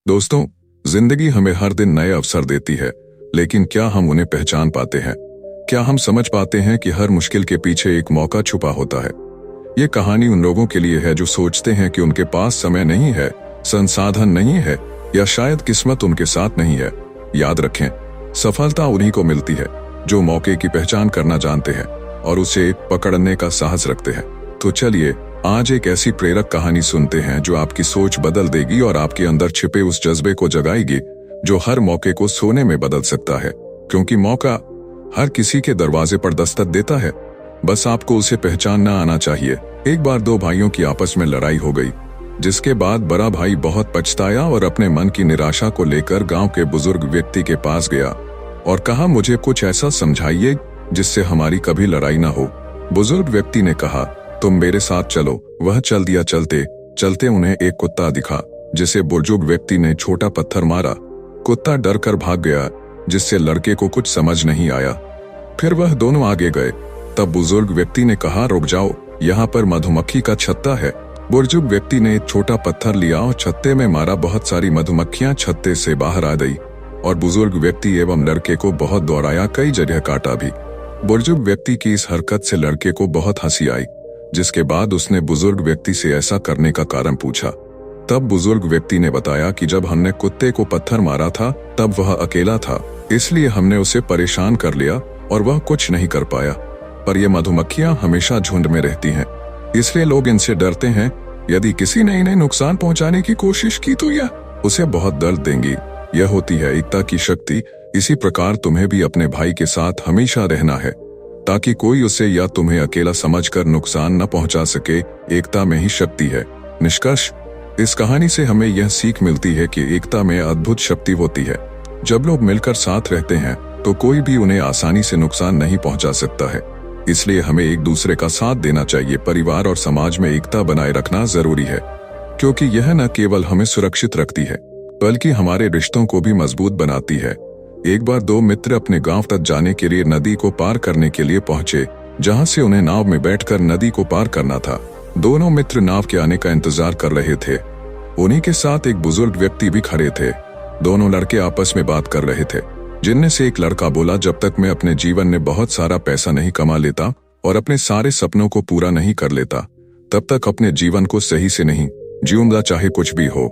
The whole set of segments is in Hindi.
दोस्तों, जिंदगी हमें हर दिन नए अवसर देती है, लेकिन क्या हम उन्हें पहचान पाते हैं? क्या हम समझ पाते हैं कि हर मुश्किल के पीछे एक मौका छुपा होता है? ये कहानी उन लोगों के लिए है जो सोचते हैं कि उनके पास समय नहीं है, संसाधन नहीं है, या शायद किस्मत उनके साथ नहीं है। याद रखें, सफलता उन्हीं को मिलती है जो मौके की पहचान करना जानते हैं और उसे पकड़ने का साहस रखते हैं। तो चलिए आज एक ऐसी प्रेरक कहानी सुनते हैं जो आपकी सोच बदल देगी और आपके अंदर छिपे उस जज्बे को जगाएगी जो हर मौके को सोने में बदल सकता है। क्योंकि मौका हर किसी के दरवाजे पर दस्तक देता है, बस आपको उसे पहचानना आना चाहिए। एक बार दो भाइयों की आपस में लड़ाई हो गई, जिसके बाद बड़ा भाई बहुत पछताया और अपने मन की निराशा को लेकर गांव के बुजुर्ग व्यक्ति के पास गया और कहा, मुझे कुछ ऐसा समझाइए जिससे हमारी कभी लड़ाई ना हो। बुजुर्ग व्यक्ति ने कहा, तुम मेरे साथ चलो। वह चल दिया। चलते चलते उन्हें एक कुत्ता दिखा, जिसे बुजुर्ग व्यक्ति ने छोटा पत्थर मारा। कुत्ता डर कर भाग गया, जिससे लड़के को कुछ समझ नहीं आया। फिर वह दोनों आगे गए। तब बुजुर्ग व्यक्ति ने कहा, रुक जाओ, यहाँ पर मधुमक्खी का छत्ता है। बुजुर्ग व्यक्ति ने एक छोटा पत्थर लिया और छत्ते में मारा। बहुत सारी मधुमक्खियां छत्ते से बाहर आ गई और बुजुर्ग व्यक्ति एवं लड़के को बहुत दौड़ाया, कई जगह काटा भी। बुजुर्ग व्यक्ति की इस हरकत से लड़के को बहुत हंसी आई, जिसके बाद उसने बुजुर्ग व्यक्ति से ऐसा करने का कारण पूछा। तब बुजुर्ग व्यक्ति ने बताया कि जब हमने कुत्ते को पत्थर मारा था तब वह अकेला था, इसलिए हमने उसे परेशान कर लिया और वह कुछ नहीं कर पाया। पर ये मधुमक्खियां हमेशा झुंड में रहती हैं, इसलिए लोग इनसे डरते हैं। यदि किसी ने इन्हें नुकसान पहुंचाने की कोशिश की तो यह उसे बहुत दर्द देंगी। यह होती है एकता की शक्ति। इसी प्रकार तुम्हें भी अपने भाई के साथ हमेशा रहना है, ताकि कोई उसे या तुम्हें अकेला समझकर नुकसान न पहुंचा सके। एकता में ही शक्ति है। निष्कर्ष, इस कहानी से हमें यह सीख मिलती है कि एकता में अद्भुत शक्ति होती है। जब लोग मिलकर साथ रहते हैं तो कोई भी उन्हें आसानी से नुकसान नहीं पहुंचा सकता है। इसलिए हमें एक दूसरे का साथ देना चाहिए। परिवार और समाज में एकता बनाए रखना जरूरी है, क्योंकि यह न केवल हमें सुरक्षित रखती है बल्कि हमारे रिश्तों को भी मजबूत बनाती है। एक बार दो मित्र अपने गांव तक जाने के लिए नदी को पार करने के लिए पहुंचे, जहां से उन्हें नाव में बैठकर नदी को पार करना था। दोनों मित्र नाव के आने का इंतजार कर रहे थे। उन्हीं के साथ एक बुजुर्ग व्यक्ति भी खड़े थे। दोनों लड़के आपस में बात कर रहे थे, जिनमें से एक लड़का बोला, जब तक मैं अपने जीवन में बहुत सारा पैसा नहीं कमा लेता और अपने सारे सपनों को पूरा नहीं कर लेता, तब तक अपने जीवन को सही से नहीं जीऊंगा, चाहे कुछ भी हो।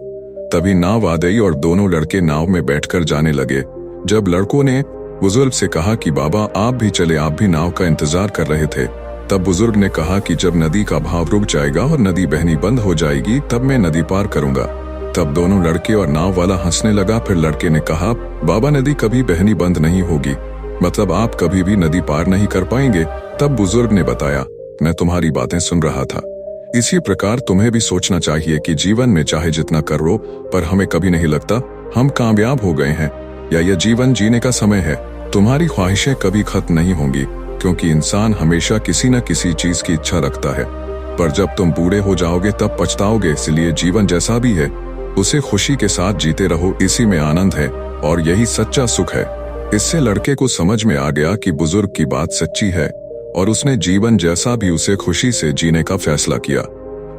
तभी नाव आ गई और दोनों लड़के नाव में बैठकर जाने लगे। जब लड़कों ने बुजुर्ग से कहा कि बाबा आप भी चले, आप भी नाव का इंतजार कर रहे थे, तब बुजुर्ग ने कहा कि जब नदी का बहाव रुक जाएगा और नदी बहनी बंद हो जाएगी तब मैं नदी पार करूंगा। तब दोनों लड़के और नाव वाला हंसने लगा। फिर लड़के ने कहा, बाबा नदी कभी बहनी बंद नहीं होगी, मतलब आप कभी भी नदी पार नहीं कर पाएंगे। तब बुजुर्ग ने बताया, मैं तुम्हारी बातें सुन रहा था। इसी प्रकार तुम्हें भी सोचना चाहिए कि जीवन में चाहे जितना कर लो, पर हमें कभी नहीं लगता हम कामयाब हो गए हैं या यह जीवन जीने का समय है। तुम्हारी ख्वाहिशें कभी खत्म नहीं होंगी, क्योंकि इंसान हमेशा किसी न किसी चीज की इच्छा रखता है। पर जब तुम बूढ़े हो जाओगे तब पछताओगे। इसलिए जीवन जैसा भी है उसे खुशी के साथ जीते रहो, इसी में आनंद है और यही सच्चा सुख है। इससे लड़के को समझ में आ गया कि बुजुर्ग की बात सच्ची है और उसने जीवन जैसा भी उसे खुशी से जीने का फैसला किया।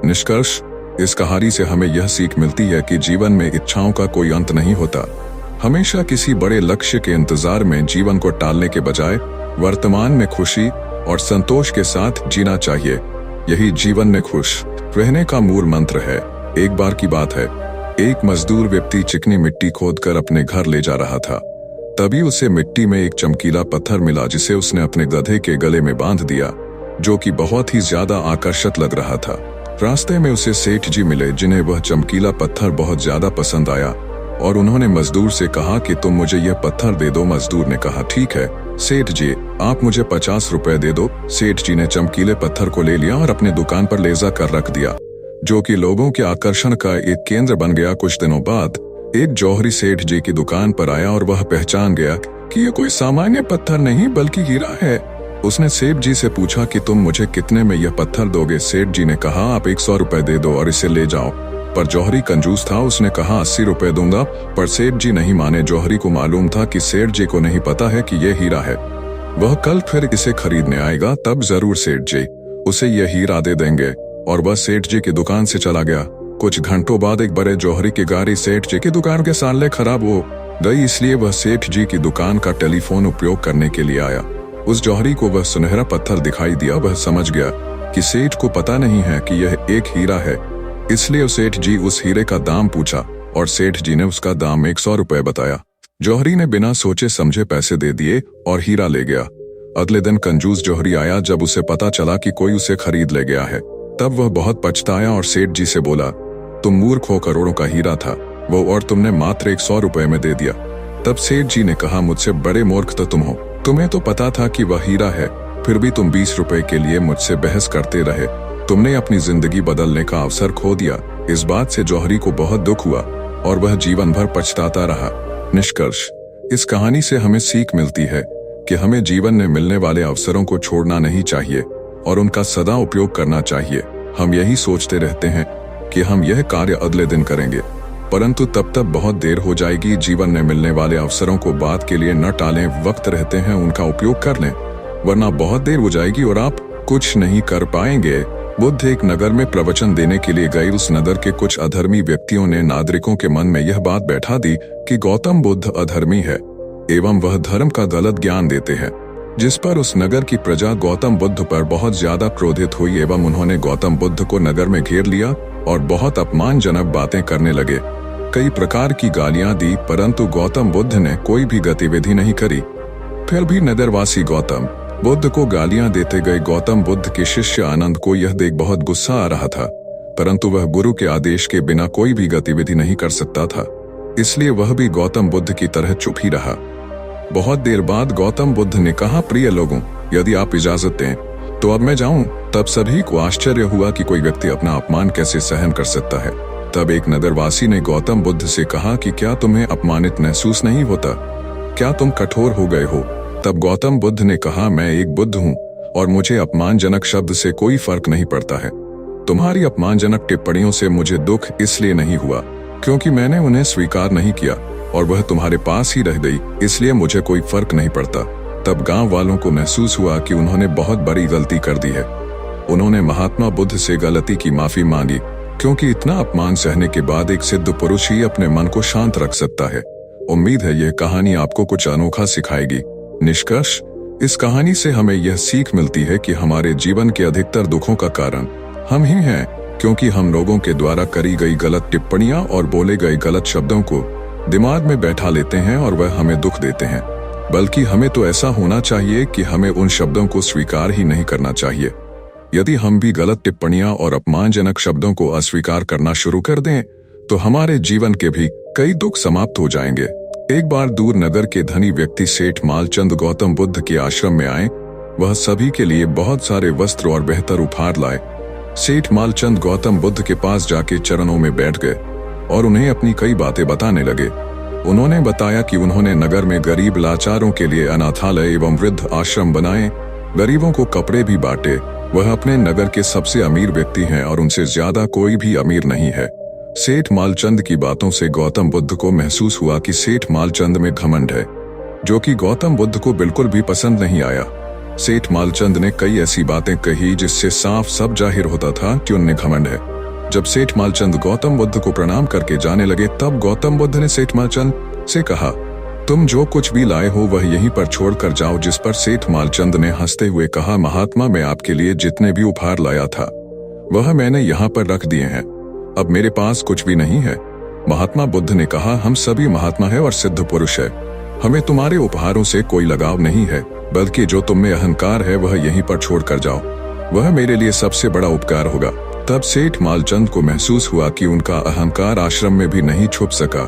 निष्कर्ष, इस कहानी से हमें यह सीख मिलती है कि जीवन में इच्छाओं का कोई अंत नहीं होता। हमेशा किसी बड़े लक्ष्य के इंतजार में जीवन को टालने के बजाय वर्तमान में खुशी और संतोष के साथ जीना चाहिए। यही जीवन में खुश रहने का मूल मंत्र है। एक बार की बात है, एक मजदूर व्यक्ति चिकनी मिट्टी खोदकर अपने घर ले जा रहा था। तभी उसे मिट्टी में एक चमकीला पत्थर मिला, जिसे उसने अपने गधे के गले में बांध दिया, जो कि बहुत ही ज्यादा आकर्षक लग रहा था। रास्ते में उसे सेठ जी मिले, जिन्हें वह चमकीला पत्थर बहुत ज्यादा पसंद आया और उन्होंने मजदूर से कहा कि तुम मुझे यह पत्थर दे दो। मजदूर ने कहा, ठीक है सेठ जी, आप मुझे 50 रुपए दे दो। सेठ जी ने चमकीले पत्थर को ले लिया और अपने दुकान पर ले जाकर रख दिया, जो कि लोगों के आकर्षण का एक केंद्र बन गया। कुछ दिनों बाद एक जौहरी सेठ जी की दुकान पर आया और वह पहचान गया कि यह कोई सामान्य पत्थर नहीं बल्कि हीरा है। उसने सेठ जी से पूछा कि तुम मुझे कितने में यह पत्थर दोगे? सेठ जी ने कहा, आप 100 रुपए दे दो और इसे ले जाओ। पर जौहरी कंजूस था, उसने कहा 80 रुपए दूंगा। पर सेठ जी नहीं माने। जौहरी को मालूम था कि सेठ जी को नहीं पता है कि यह हीरा है, वह कल फिर इसे खरीदने आएगा, तब जरूर सेठ जी उसे यह हीरा दे देंगे। और वह सेठ जी की दुकान से चला गया। कुछ घंटों बाद एक बड़े जौहरी की गाड़ी सेठ जी की दुकान के सामने खराब हो गई, इसलिए वह सेठ जी की दुकान का टेलीफोन उपयोग करने के लिए आया। उस जौहरी को वह सुनहरा पत्थर दिखाई दिया। वह समझ गया कि सेठ को पता नहीं है कि यह एक हीरा है, इसलिए सेठ जी उस हीरे का दाम पूछा और सेठ जी ने उसका दाम 100 रुपए बताया। जौहरी ने बिना सोचे समझे पैसे दे दिए और हीरा ले गया। अगले दिन कंजूस जौहरी आया। जब उसे पता चला कि कोई उसे खरीद ले गया है, तब वह बहुत पछताया और सेठ जी से बोला, तुम मूर्ख हो, करोड़ों का हीरा था वो और तुमने मात्र 100 रुपए में दे दिया। तब सेठ जी ने कहा, मुझसे बड़े मूर्ख तो तुम हो, तुम्हें तो पता था कि वह हीरा है, फिर भी तुम 20 रुपए के लिए मुझसे बहस करते रहे। तुमने अपनी जिंदगी बदलने का अवसर खो दिया। इस बात से जौहरी को बहुत दुख हुआ और वह जीवन भर पछताता रहा। निष्कर्ष, इस कहानी से हमें सीख मिलती है कि हमें जीवन में मिलने वाले अवसरों को छोड़ना नहीं चाहिए और उनका सदा उपयोग करना चाहिए। हम यही सोचते रहते हैं कि हम यह कार्य अगले दिन करेंगे, परंतु तब तक बहुत देर हो जाएगी। जीवन में मिलने वाले अवसरों को बाद के लिए न टालें, वक्त रहते हैं उनका उपयोग कर लें, वरना बहुत देर हो जाएगी और आप कुछ नहीं कर पाएंगे। बुद्ध एक नगर में प्रवचन देने के लिए गए। उस नगर के कुछ अधर्मी व्यक्तियों ने नागरिकों के मन में यह बात बैठा दी कि गौतम बुद्ध अधर्मी है एवं वह धर्म का गलत ज्ञान देते हैं, जिस पर उस नगर की प्रजा गौतम बुद्ध पर बहुत ज्यादा क्रोधित हुई एवं उन्होंने गौतम बुद्ध को नगर में घेर लिया और बहुत अपमानजनक बातें करने लगे। कई प्रकार की गालियां दी, परंतु गौतम बुद्ध ने कोई भी गतिविधि नहीं करी। फिर भी नगरवासी गौतम बुद्ध को गालियां देते गए। गौतम बुद्ध के शिष्य आनंद को यह देख बहुत गुस्सा आ रहा था, परंतु वह गुरु के आदेश के बिना कोई भी गतिविधि नहीं कर सकता था, इसलिए वह भी गौतम बुद्ध की तरह चुप ही रहा। बहुत देर बाद गौतम बुद्ध ने कहा, प्रिय लोगों, यदि आप इजाजत दें तो अब मैं जाऊं। तब सभी को आश्चर्य हुआ कि कोई व्यक्ति अपना अपमान कैसे सहन कर सकता है। तब एक नगरवासी ने गौतम बुद्ध से कहा कि क्या तुम्हें अपमानित महसूस नहीं होता? क्या तुम कठोर हो गए हो? तब गौतम बुद्ध ने कहा, मैं एक बुद्ध हूँ और मुझे अपमानजनक शब्द से कोई फर्क नहीं पड़ता है। तुम्हारी अपमानजनक टिप्पणियों से मुझे दुख इसलिए नहीं हुआ क्योंकि मैंने उन्हें स्वीकार नहीं किया और वह तुम्हारे पास ही रह गई, इसलिए मुझे कोई फर्क नहीं पड़ता। तब गांव वालों को महसूस हुआ कि उन्होंने बहुत बड़ी गलती कर दी है। उन्होंने महात्मा बुद्ध से गलती की माफी मांगी, क्योंकि इतना अपमान सहने के बाद एक सिद्ध पुरुष ही अपने मन को शांत रख सकता है। उम्मीद है यह कहानी आपको कुछ अनोखा सिखाएगी। निष्कर्ष, इस कहानी से हमें यह सीख मिलती है कि हमारे जीवन के अधिकतर दुखों का कारण हम ही हैं, क्योंकि हम लोगों के द्वारा करी गई गलत टिप्पणियां और बोले गए गलत शब्दों को दिमाग में बैठा लेते हैं और वह हमें दुख देते हैं। बल्कि हमें तो ऐसा होना चाहिए कि हमें उन शब्दों को स्वीकार ही नहीं करना चाहिए। यदि हम भी गलत टिप्पणियां और अपमानजनक शब्दों को अस्वीकार करना शुरू कर दें तो हमारे जीवन के भी कई दुख समाप्त हो जाएंगे। एक बार दूर नगर के धनी व्यक्ति सेठ मालचंद गौतम बुद्ध के आश्रम में आए। वह सभी के लिए बहुत सारे वस्त्र और बेहतर उपहार लाए। सेठ मालचंद गौतम बुद्ध के पास जाके चरणों में बैठ गए और उन्हें अपनी कई बातें बताने लगे। उन्होंने बताया कि उन्होंने नगर में गरीब लाचारों के लिए अनाथालय एवं वृद्ध आश्रम बनाए, गरीबों को कपड़े भी बांटे। वह अपने नगर के सबसे अमीर व्यक्ति हैं और उनसे ज्यादा कोई भी अमीर नहीं है। सेठ मालचंद की बातों से गौतम बुद्ध को महसूस हुआ कि सेठ मालचंद में घमंड है, जो कि गौतम बुद्ध को बिल्कुल भी पसंद नहीं आया। सेठ मालचंद ने कई ऐसी बातें कही जिससे साफ सब जाहिर होता था कि उनमें घमंड है। जब सेठ मालचंद गौतम बुद्ध को प्रणाम करके जाने लगे, तब गौतम बुद्ध ने सेठ मालचंद से कहा, तुम जो कुछ भी लाए हो वह यहीं पर छोड़ कर जाओ। जिस पर सेठ मालचंद ने हंसते हुए कहा, महात्मा, मैं आपके लिए जितने भी उपहार लाया था वह मैंने यहाँ पर रख दिए हैं, अब मेरे पास कुछ भी नहीं है। महात्मा बुद्ध ने कहा, हम सभी महात्मा है और सिद्ध पुरुष है, हमें तुम्हारे उपहारों से कोई लगाव नहीं है, बल्कि जो तुम में अहंकार है वह यहीं पर छोड़ कर जाओ, वह मेरे लिए सबसे बड़ा उपकार होगा। तब सेठ मालचंद को महसूस हुआ कि उनका अहंकार आश्रम में भी नहीं छुप सका।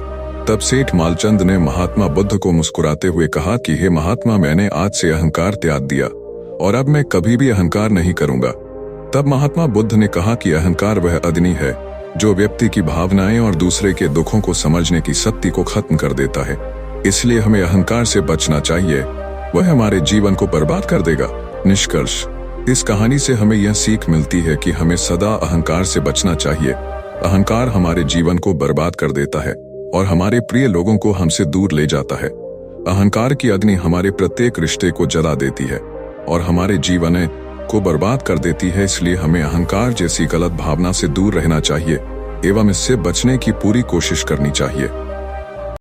तब सेठ मालचंद ने महात्मा बुद्ध को मुस्कुराते हुए कहा कि हे महात्मा, मैंने आज से अहंकार त्याग दिया और अब मैं कभी भी अहंकार नहीं करूंगा। तब महात्मा बुद्ध ने कहा कि अहंकार वह अग्नि है जो व्यक्ति की भावनाएं और दूसरे के दुखों को समझने की शक्ति को खत्म कर देता है, इसलिए हमें अहंकार से बचना चाहिए, वह हमारे जीवन को बर्बाद कर देगा। निष्कर्ष, इस कहानी से हमें यह सीख मिलती है कि हमें सदा अहंकार से बचना चाहिए। अहंकार हमारे जीवन को बर्बाद कर देता है और हमारे प्रिय लोगों को हमसे दूर ले जाता है। अहंकार की अग्नि हमारे प्रत्येक रिश्ते को जला देती है और हमारे जीवन को बर्बाद कर देती है, इसलिए हमें अहंकार जैसी गलत भावना से दूर रहना चाहिए। एवं इससे बचने की पूरी कोशिश करनी चाहिए।